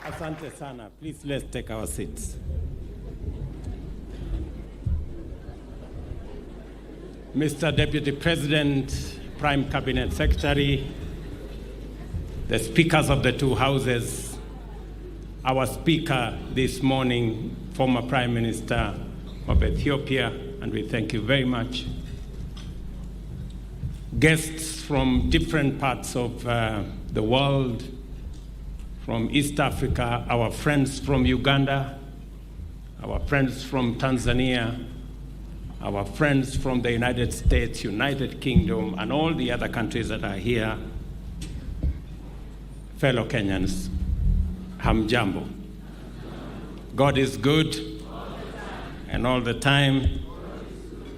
Asante sana. Please, let's take our seats. Mr. Deputy President, Prime Cabinet Secretary, the speakers of the two houses, our speaker this morning, former Prime Minister of Ethiopia, and we thank you very much. Guests from different parts of the world, from East Africa, our friends from Uganda, our friends from Tanzania, our friends from the United States, United Kingdom, and all the other countries that are here, fellow Kenyans, hamjambo. God is good, and all the time.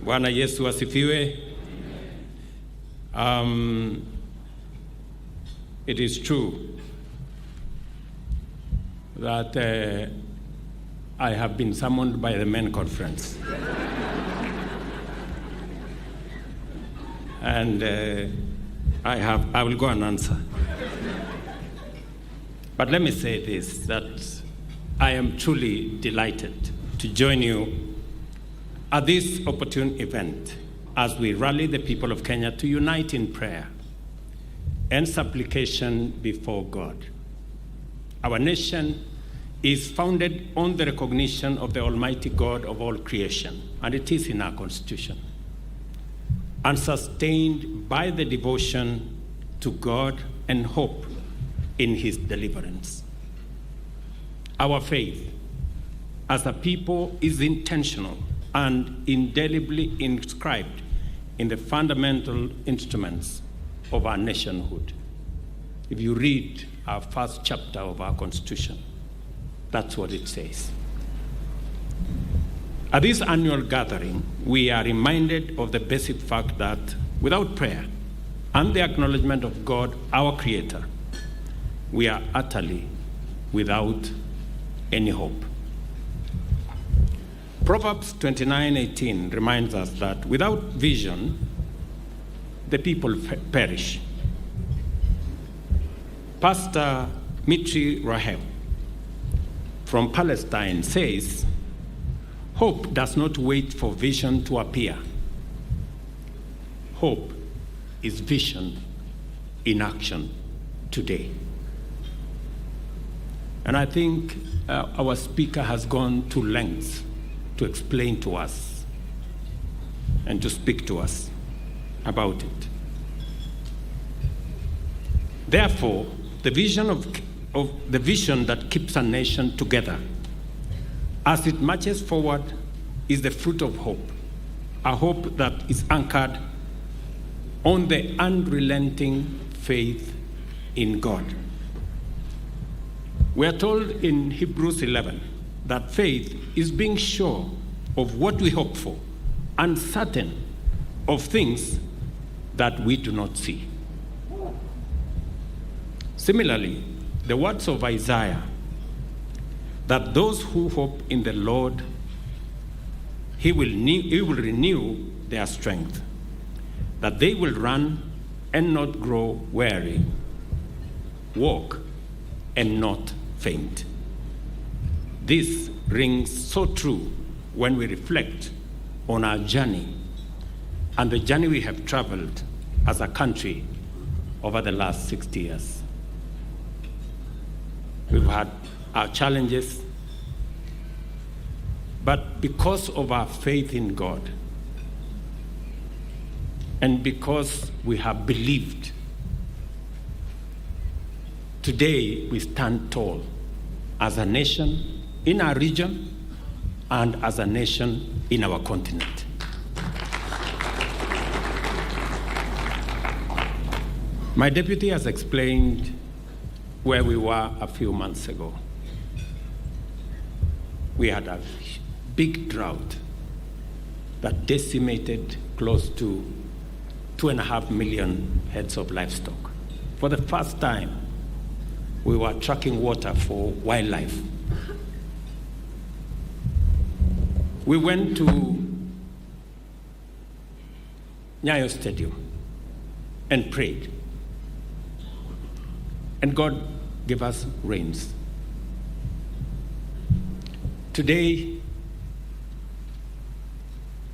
Bwana Yesu asifiwe. It is true that I have been summoned by the men conference. And I will go and answer. But let me say this, that I am truly delighted to join you at this opportune event as we rally the people of Kenya to unite in prayer and supplication before God. Our nation is founded on the recognition of the Almighty God of all creation, and it is in our Constitution, and sustained by the devotion to God and hope in His deliverance. Our faith as a people is intentional and indelibly inscribed in the fundamental instruments of our nationhood. If you read our first chapter of our Constitution, that's what it says. At this annual gathering, we are reminded of the basic fact that without prayer and the acknowledgement of God, our Creator, we are utterly without any hope. Proverbs 29:18 reminds us that without vision, the people perish. Pastor Mitri Rahel from Palestine says, hope does not wait for vision to appear. Hope is vision in action today. And I think our speaker has gone to lengths to explain to us and to speak to us about it. Therefore, the vision the vision that keeps a nation together as it marches forward is the fruit of hope, a hope that is anchored on the unrelenting faith in God. We are told in Hebrews 11 that faith is being sure of what we hope for and certain of things that we do not see. Similarly, the words of Isaiah, that those who hope in the Lord, He will renew their strength, that they will run and not grow weary, walk and not faint. This rings so true when we reflect on our journey and the journey we have traveled as a country over the last 60 years. We've had our challenges, but because of our faith in God and because we have believed, today we stand tall as a nation in our region and as a nation in our continent. My deputy has explained where we were a few months ago. We had a big drought that decimated close to 2.5 million heads of livestock. For the first time, we were tracking water for wildlife. We went to Nyayo Stadium and prayed. And God gave us rains. Today,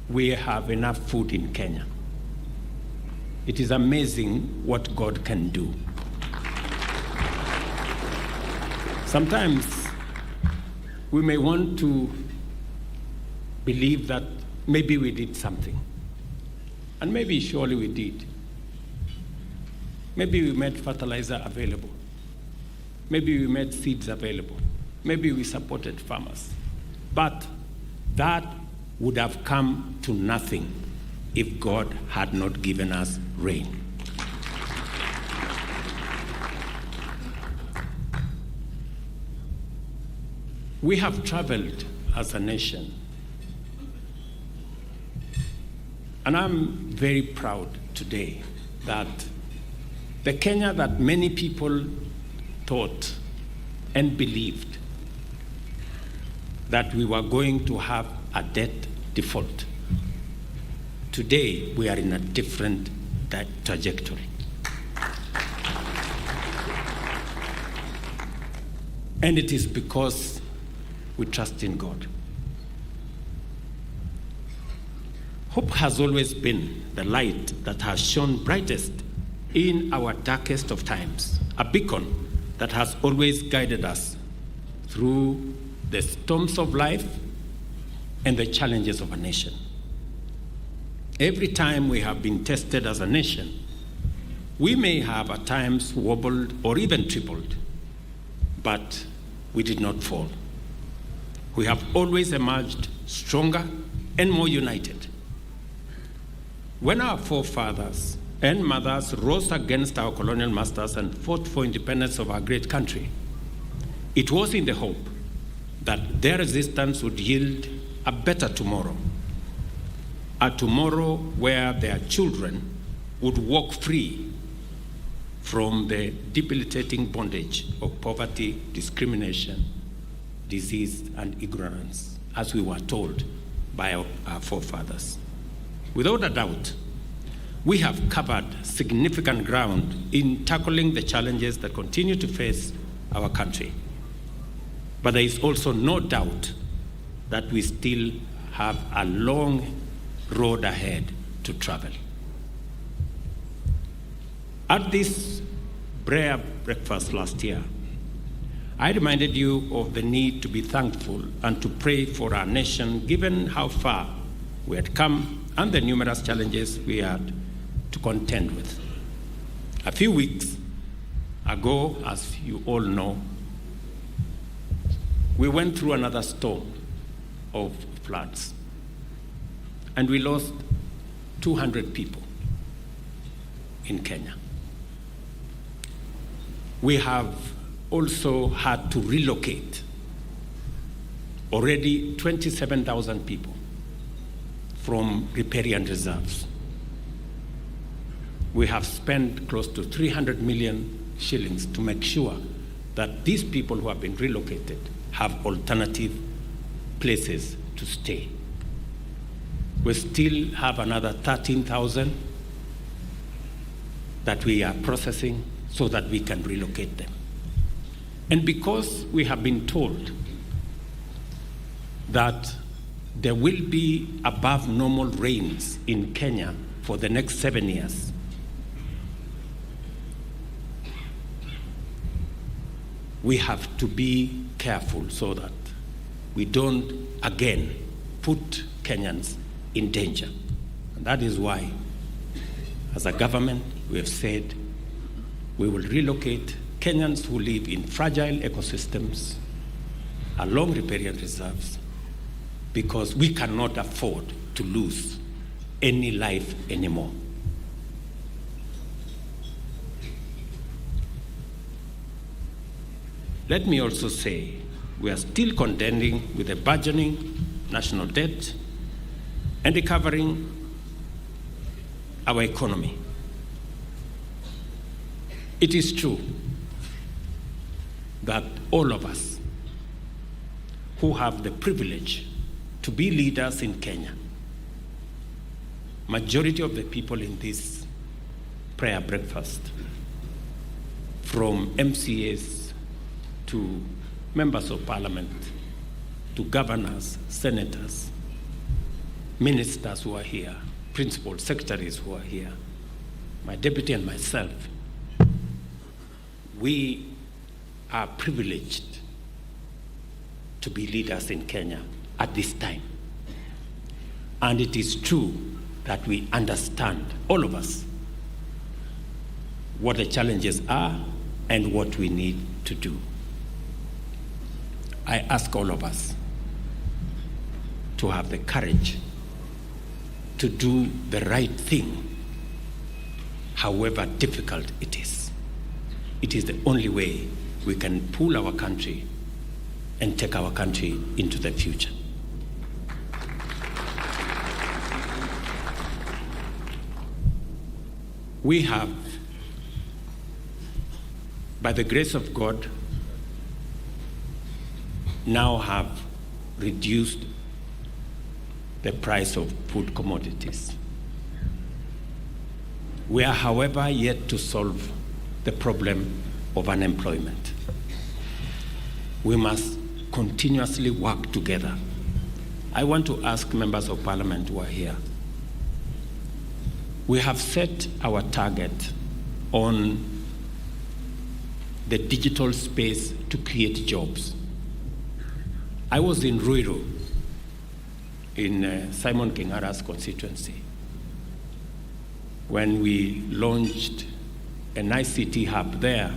we have enough food in Kenya. It is amazing what God can do. Sometimes we may want to believe that maybe we did something. And maybe surely we did. Maybe we made fertilizer available. Maybe we made seeds available. Maybe we supported farmers. But that would have come to nothing if God had not given us rain. We have traveled as a nation, and I'm very proud today that the Kenya that many people thought and believed that we were going to have a debt default, today we are in a different trajectory. And it is because we trust in God. Hope has always been the light that has shone brightest in our darkest of times, a beacon that has always guided us through the storms of life and the challenges of a nation. Every time we have been tested as a nation, we may have at times wobbled or even tripled, but we did not fall. We have always emerged stronger and more united. When our forefathers and mothers rose against our colonial masters and fought for independence of our great country, it was in the hope that their resistance would yield a better tomorrow, a tomorrow where their children would walk free from the debilitating bondage of poverty, discrimination, disease, and ignorance, as we were told by our forefathers. Without a doubt, we have covered significant ground in tackling the challenges that continue to face our country. But there is also no doubt that we still have a long road ahead to travel. At this prayer breakfast last year, I reminded you of the need to be thankful and to pray for our nation, given how far we had come and the numerous challenges we had to contend with. A few weeks ago, as you all know, we went through another storm of floods, and we lost 200 people in Kenya. We have also had to relocate already 27,000 people from riparian reserves. We have spent close to 300 million shillings to make sure that these people who have been relocated have alternative places to stay. We still have another 13,000 that we are processing so that we can relocate them. And because we have been told that there will be above normal rains in Kenya for the next 7 years, we have to be careful so that we don't again put Kenyans in danger. And that is why, as a government, we have said we will relocate Kenyans who live in fragile ecosystems along riparian reserves, because we cannot afford to lose any life anymore. Let me also say, we are still contending with a burgeoning national debt and recovering our economy. It is true that all of us who have the privilege to be leaders in Kenya, majority of the people in this prayer breakfast, from MCAs to members of parliament to governors, senators, ministers who are here, principal secretaries who are here, my deputy and myself, we are privileged to be leaders in Kenya at this time. And it is true that we understand, all of us, what the challenges are and what we need to do. I ask all of us to have the courage to do the right thing, however difficult it is. It is the only way we can pull our country and take our country into the future. We have, by the grace of God, now have reduced the price of food commodities. We are, however, yet to solve the problem of unemployment. We must continuously work together. I want to ask members of parliament who are here. We have set our target on the digital space to create jobs. I was in Ruto, in Simon Kingara's constituency, when we launched an ICT hub there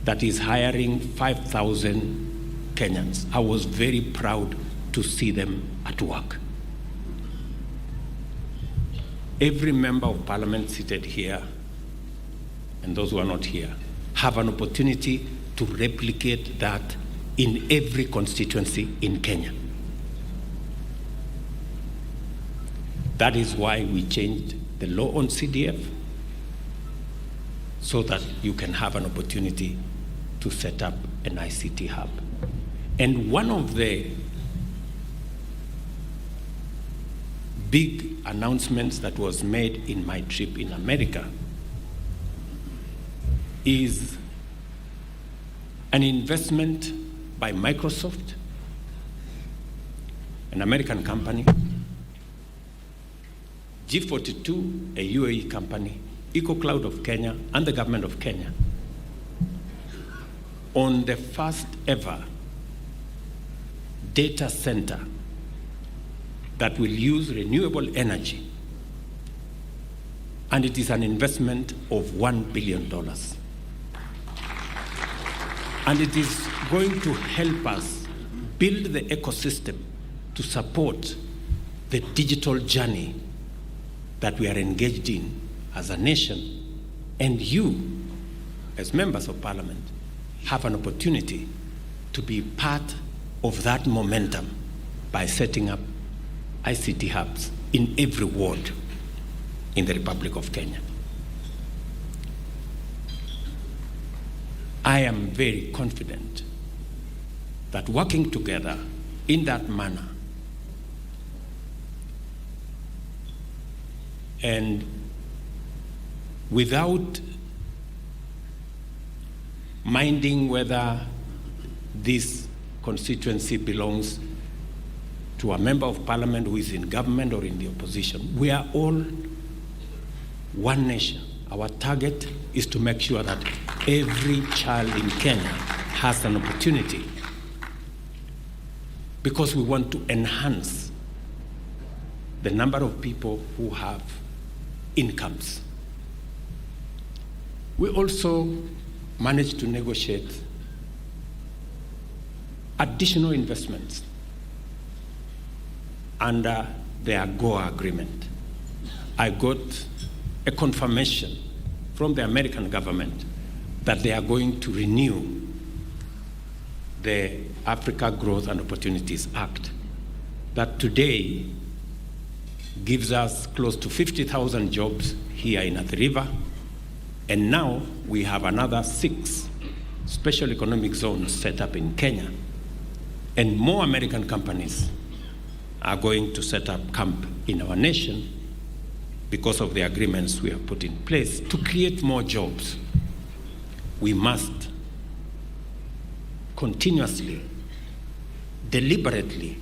that is hiring 5,000 Kenyans. I was very proud to see them at work. Every member of parliament seated here, and those who are not here, have an opportunity to replicate that in every constituency in Kenya. That is why we changed the law on CDF, so that you can have an opportunity to set up an ICT hub. And one of the big announcements that was made in my trip in America is an investment by Microsoft, an American company, G42, a UAE company, EcoCloud of Kenya, and the government of Kenya, on the first ever data center that will use renewable energy. And it is an investment of $1 billion. And it is going to help us build the ecosystem to support the digital journey that we are engaged in as a nation. And you, as members of parliament, have an opportunity to be part of that momentum by setting up ICT hubs in every ward in the Republic of Kenya. I am very confident that working together in that manner and without minding whether this constituency belongs to a member of parliament who is in government or in the opposition, we are all one nation. Our target is to make sure that every child in Kenya has an opportunity, because we want to enhance the number of people who have incomes. We also managed to negotiate additional investments under the AGOA agreement. I got a confirmation from the American government that they are going to renew the Africa Growth and Opportunities Act, that today gives us close to 50,000 jobs here in Athi River, and now we have another 6 special economic zones set up in Kenya, and more American companies are going to set up camp in our nation because of the agreements we have put in place to create more jobs. We must continuously deliberately,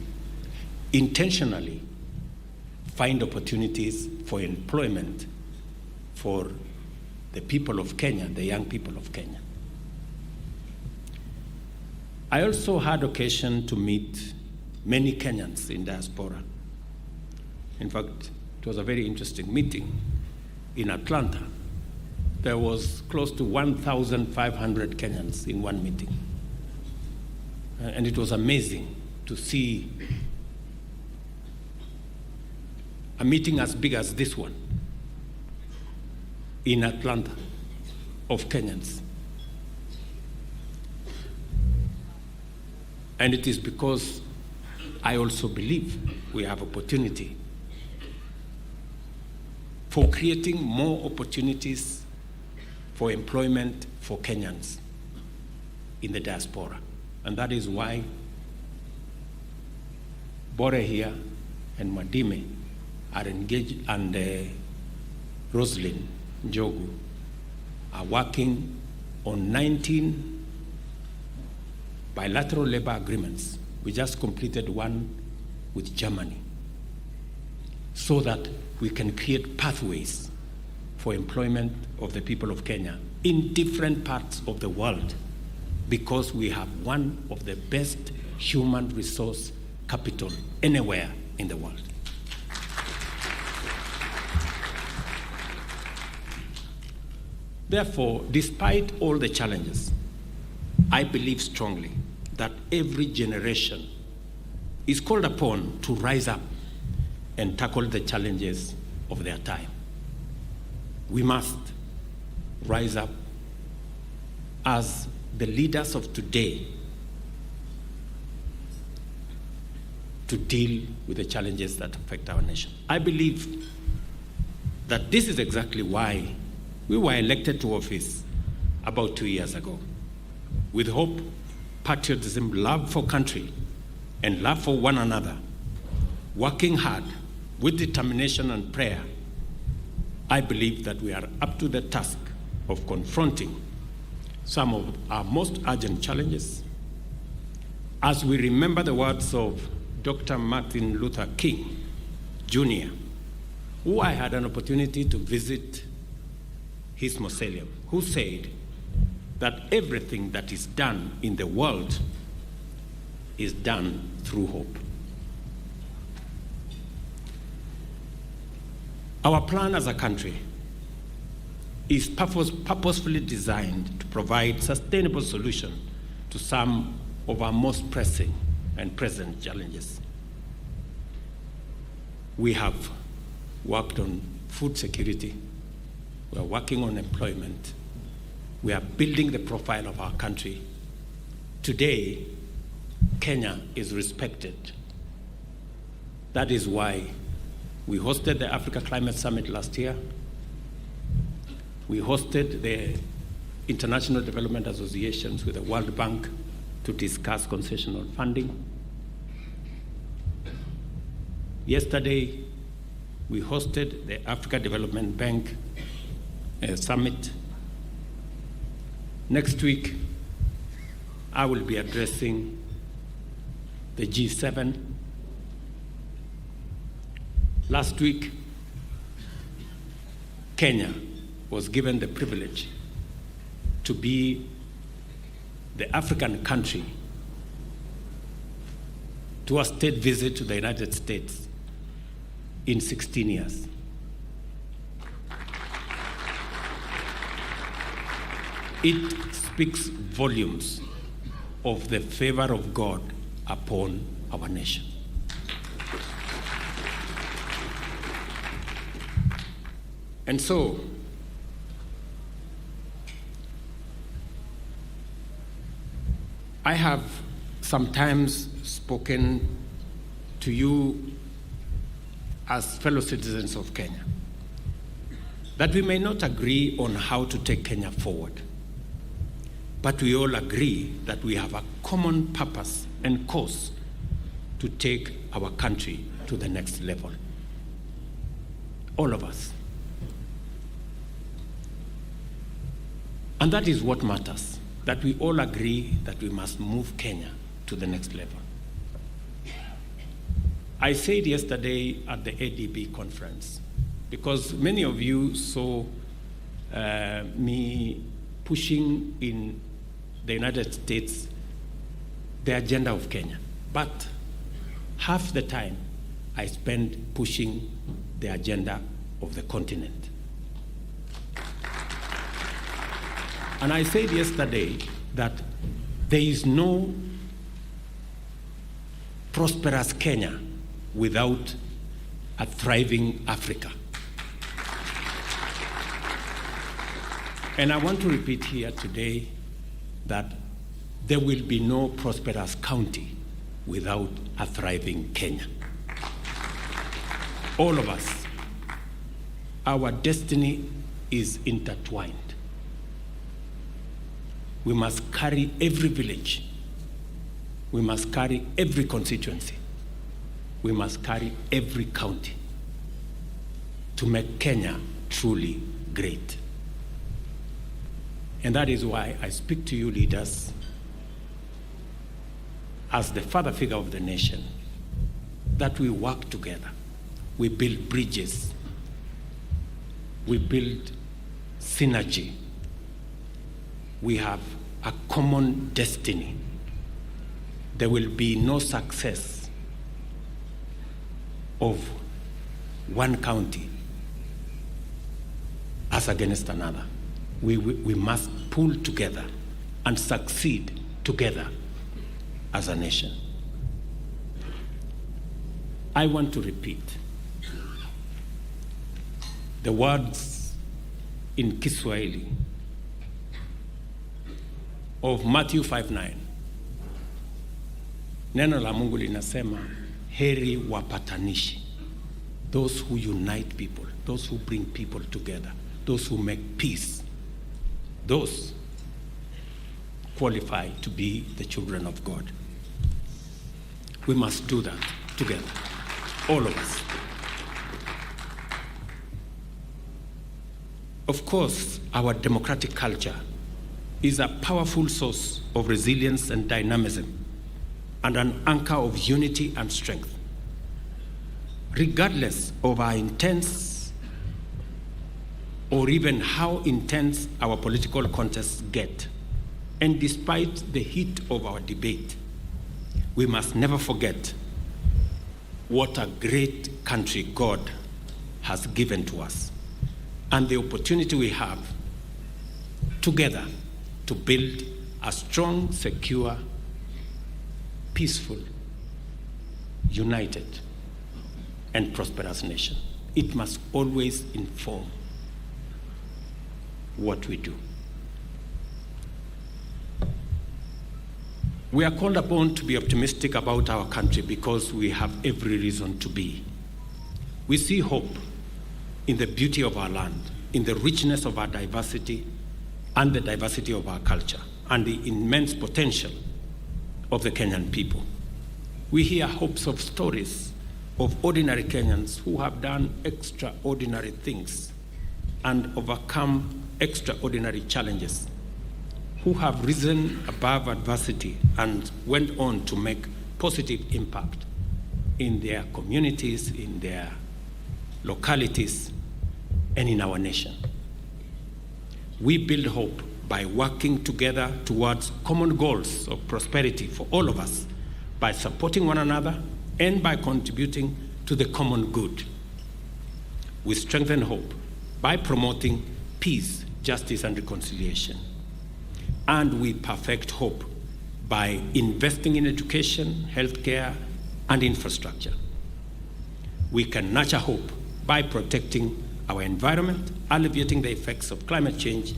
intentionally find opportunities for employment for the people of Kenya, the young people of Kenya. I also had occasion to meet many Kenyans in diaspora. In fact, it was a very interesting meeting in Atlanta. There was close to 1,500 Kenyans in one meeting. And it was amazing to see a meeting as big as this one in Atlanta of Kenyans. And it is because I also believe we have opportunity for creating more opportunities for employment for Kenyans in the diaspora. And that is why Bore here and Madime are engaged, and Roslyn Njogu are working on 19 bilateral labor agreements. We just completed one with Germany so that we can create pathways for employment of the people of Kenya in different parts of the world, because we have one of the best human resource capital anywhere in the world. Therefore, despite all the challenges, I believe strongly that every generation is called upon to rise up and tackle the challenges of their time. We must rise up as the leaders of today to deal with the challenges that affect our nation. I believe that this is exactly why we were elected to office about 2 years ago, with hope, patriotism, love for country, and love for one another, working hard with determination and prayer. I believe that we are up to the task of confronting some of our most urgent challenges. As we remember the words of Dr. Martin Luther King, Jr., who I had an opportunity to visit his mausoleum, who said that everything that is done in the world is done through hope. Our plan as a country is purposefully designed to provide sustainable solutions to some of our most pressing and present challenges. We have worked on food security. We are working on employment. We are building the profile of our country. Today, Kenya is respected. That is why we hosted the Africa Climate Summit last year. We hosted the International Development Associations with the World Bank to discuss concessional funding. Yesterday, we hosted the Africa Development Bank Summit. Next week, I will be addressing the G7. Last week, Kenya was given the privilege to be the African country to a state visit to the United States in 16 years. It speaks volumes of the favor of God upon our nation. And so, I have sometimes spoken to you as fellow citizens of Kenya that we may not agree on how to take Kenya forward, but we all agree that we have a common purpose and cause to take our country to the next level. All of us. And that is what matters, that we all agree that we must move Kenya to the next level. I said yesterday at the ADB conference, because many of you saw me pushing in the United States the agenda of Kenya. But half the time I spend pushing the agenda of the continent. And I said yesterday that there is no prosperous Kenya without a thriving Africa. And I want to repeat here today that there will be no prosperous county without a thriving Kenya. All of us, our destiny is intertwined. We must carry every village. We must carry every constituency. We must carry every county to make Kenya truly great. And that is why I speak to you leaders as the father figure of the nation, that we work together. We build bridges. We build synergy. We have a common destiny. There will be no success of one county as against another. We must pull together and succeed together as a nation. I want to repeat the words in Kiswahili of Matthew 5:9. Neno la Mungu linasema, heri wapatanishi, those who unite people, those who bring people together, those who make peace. Those qualify to be the children of God. We must do that together, all of us. Of course, our democratic culture is a powerful source of resilience and dynamism, and an anchor of unity and strength. Regardless of our intense or even how intense our political contests get, and despite the heat of our debate, we must never forget what a great country God has given to us, and the opportunity we have together to build a strong, secure, peaceful, united, and prosperous nation. It must always inform what we do. We are called upon to be optimistic about our country because we have every reason to be. We see hope in the beauty of our land, in the richness of our diversity, and the diversity of our culture, and the immense potential of the Kenyan people. We hear hopes of stories of ordinary Kenyans who have done extraordinary things and overcome extraordinary challenges, who have risen above adversity and went on to make positive impact in their communities, in their localities, and in our nation. We build hope by working together towards common goals of prosperity for all of us, by supporting one another and by contributing to the common good. We strengthen hope by promoting peace, justice, and reconciliation. And we perfect hope by investing in education, healthcare, and infrastructure. We can nurture hope by protecting our environment, alleviating the effects of climate change,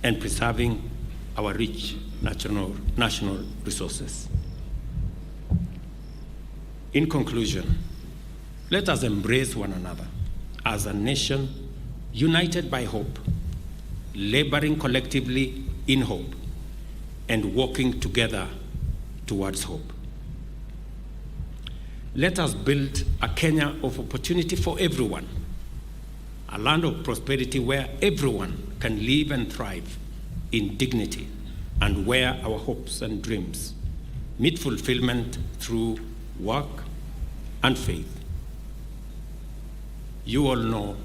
and preserving our rich national resources. In conclusion, let us embrace one another as a nation united by hope, laboring collectively in hope, and working together towards hope. Let us build a Kenya of opportunity for everyone, a land of prosperity where everyone can live and thrive in dignity, and where our hopes and dreams meet fulfillment through work and faith. You all know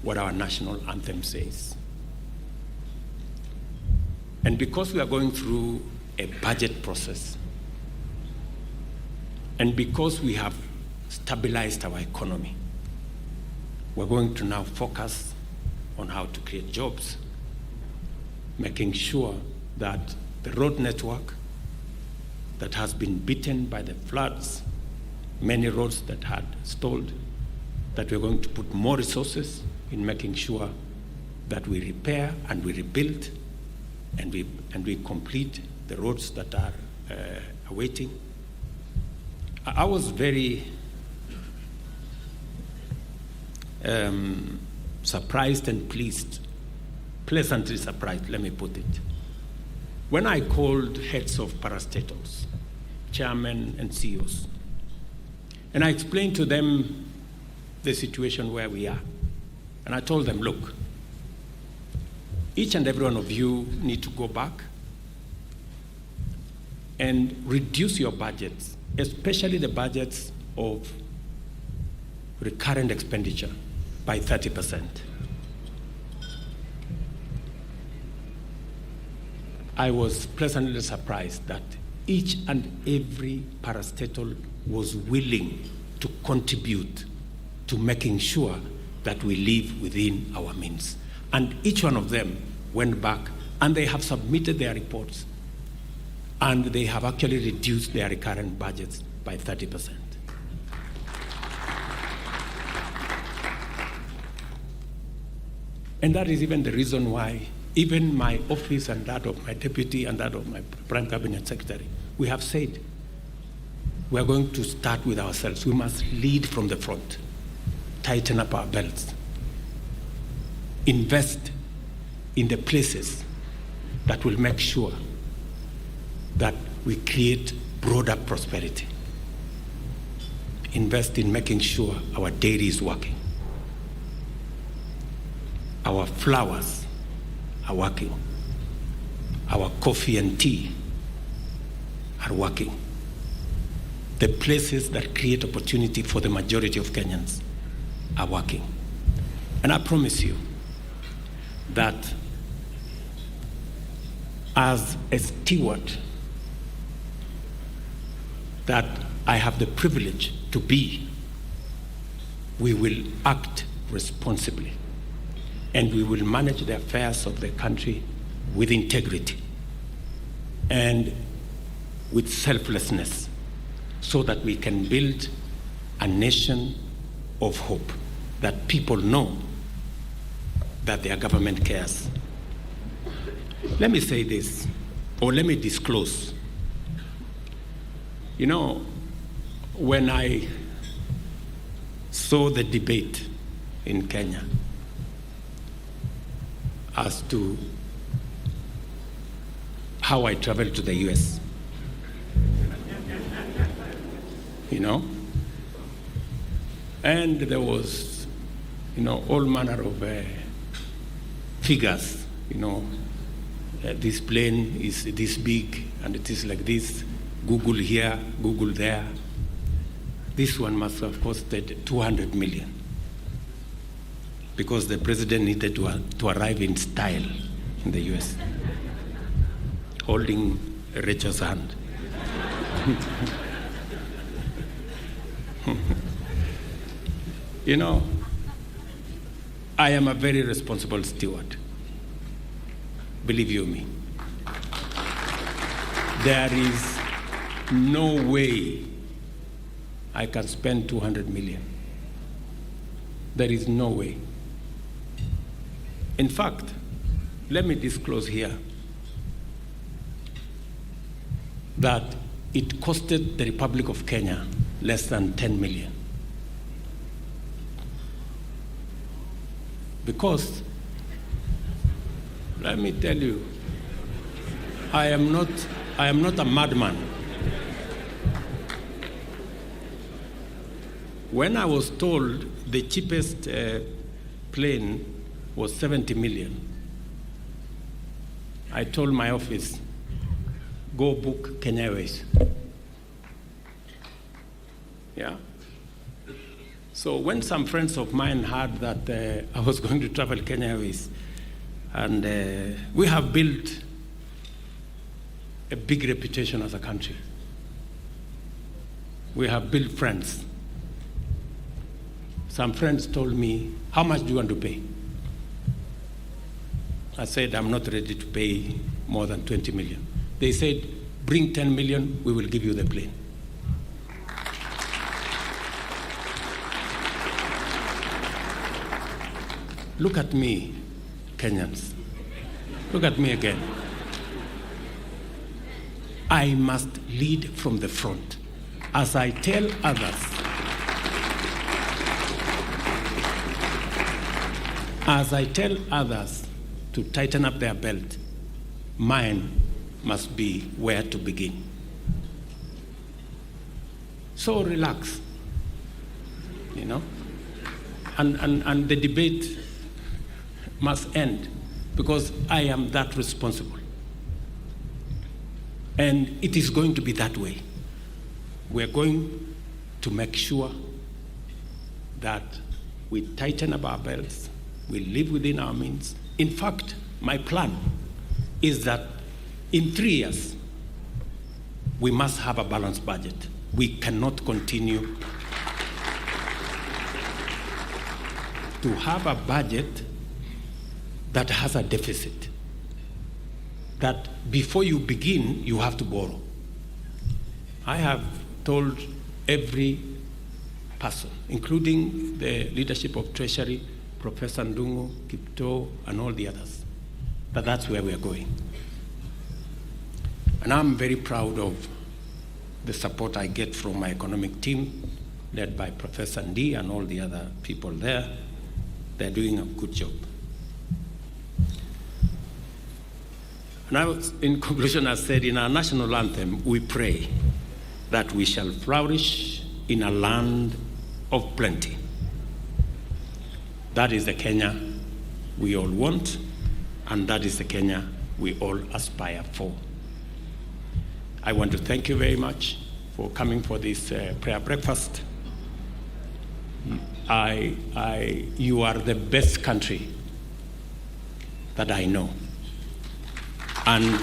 what our national anthem says. And because we are going through a budget process, and because we have stabilized our economy, we're going to now focus on how to create jobs, making sure that the road network that has been beaten by the floods, many roads that had stalled, that we're going to put more resources in making sure that we repair and we rebuild and we complete the roads that are awaiting. I was very surprised and pleasantly surprised, let me put it, when I called heads of parastatals, chairmen and CEOs, and I explained to them the situation where we are. And I told them, look, each and every one of you need to go back and reduce your budgets, especially the budgets of recurrent expenditure, by 30%. I was pleasantly surprised that each and every parastatal was willing to contribute to making sure that we live within our means. And each one of them went back and they have submitted their reports and they have actually reduced their recurrent budgets by 30%. And that is even the reason why even my office and that of my deputy and that of my prime cabinet secretary, we have said we are going to start with ourselves. We must lead from the front, tighten up our belts, invest in the places that will make sure that we create broader prosperity. Invest in making sure our dairy is working. Our flowers are working. Our coffee and tea are working. The places that create opportunity for the majority of Kenyans are working. And I promise you that as a steward that I have the privilege to be, we will act responsibly and we will manage the affairs of the country with integrity and with selflessness so that we can build a nation of hope, that people know that their government cares. Let me say this, or let me disclose. You know, when I saw the debate in Kenya as to how I traveled to the US, you know, and there was, you know, all manner of figures, you know, this plane is this big and it is like this, Google here, Google there. This one must have costed 200 million because the president needed to arrive in style in the US, holding Rachel's hand. You know, I am a very responsible steward. Believe you me. There is no way I can spend 200 million. There is no way. In fact, let me disclose here that it costed the Republic of Kenya less than 10 million. Because, let me tell you, I am not a madman. When I was told the cheapest plane was 70 million, I told my office, go book Kenya Airways. Yeah. So when some friends of mine heard that I was going to travel Kenya Airways, and we have built a big reputation as a country. We have built friends. Some friends told me, how much do you want to pay? I said, I'm not ready to pay more than 20 million. They said, bring 10 million, we will give you the plane. Look at me, Kenyans. Look at me again. I must lead from the front. As I tell others to tighten up their belt, mine must be where to begin. So relax, you know, and the debate must end because I am that responsible. And it is going to be that way. We're going to make sure that we tighten up our belts, we live within our means. In fact, my plan is that in 3 years, we must have a balanced budget. We cannot continue to have a budget that has a deficit, that before you begin, you have to borrow. I have told every person, including the leadership of Treasury, Professor Ndungu, Kipto, and all the others, that that's where we are going. And I'm very proud of the support I get from my economic team, led by Professor Ndi and all the other people there. They're doing a good job. And in conclusion, I said, in our national anthem, we pray that we shall flourish in a land of plenty. That is the Kenya we all want, and that is the Kenya we all aspire for. I want to thank you very much for coming for this prayer breakfast. You are the best country that I know. And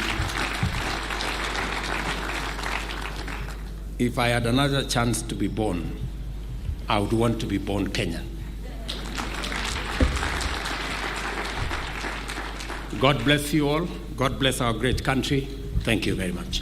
if I had another chance to be born, I would want to be born Kenyan. God bless you all. God bless our great country. Thank you very much.